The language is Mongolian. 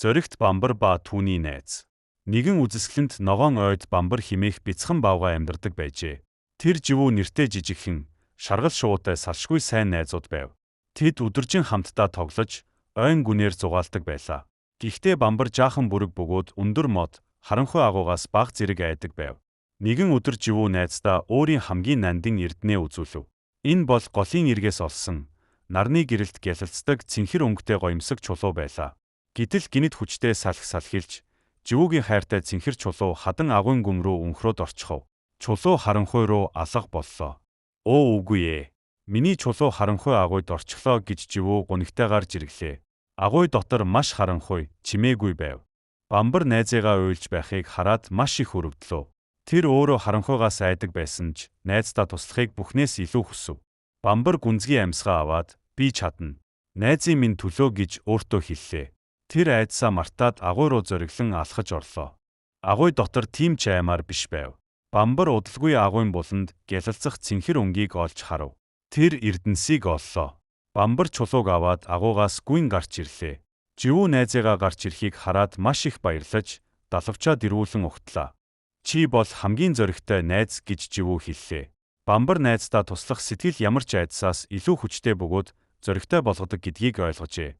Зоригт бамбар ба түүний найз. Нэгэн үзэсгэлэнт ногоон ойд бамбар химээх бяцхан баавгай амьдардаг байжээ. Тэр живүү нэртэй жижигхэн, шаргал шувуутай салшгүй сайн найзууд байв. Тэд өдөржин хамтдаа тоглож, ойн гүнээр зугаалдаг байлаа. Гэхдээ бамбар жаахан бүрэг бөгөөд өндөр мод, харанхуй агуугаас бага зэрэг айдаг байв. Нэгэн өдөр живүү найздаа өөрийн хамгийн нандин эрдэнэ үзүүлв. Энэ бол голын эргээс олсон, нарны гэрэлт гялалцдаг цэнхэр өнгөтэй гоёмсог чулуу байлаа. Гэтэл гинэд хүчтэй салхилж, живүүгийн хайртай цэнхэр чулуу хадан агуйн гүн рүү өнхрөөд орчихов. Чулуу харанхуй руу алга боллоо. Оо үгүй ээ. Миний чулуу харанхуй агуйд орчихлоо гэж живүү гунигтайгаар жиргэлээ. Агуй дотор маш харанхуй, чимээгүй байв. Бамбар найзыгаа уйлж байхыг хараад маш их өрөвдлөө. Тэр өөрөө харанхуйгаас айдаг байсан ч найздаа туслахыг бүхнээс илүү хүсв. Бамбар гүнзгий амьсгаа аваад би чадна. Найзын минь төлөө гэж өөртөө хэллээ. Тэр айдсаа мартаад агуй руу зориглон алхаж орлоо. Агуй дотор тийм ч аймаар биш байв. Бамбар удалгүй агуйн буланд гялалцах цэнхэр өнгийг олж харав. Тэр эрдэнсийг оллоо. Бамбар чулууг аваад агуугаас гүйн гарч ирлээ. Живүү найзыгаа гарч ирэхийг хараад маш их баярлаж, далавчаад ирүүлэн угтлаа. Чи бол хамгийн зоригтой найз гэж живүү хэллээ. Бамбар найздаа туслах сэтгэл ямар ч айдсаас илүү хүчтэй бөгөөд зоригтой болгодог гэдгийг ойлгожээ.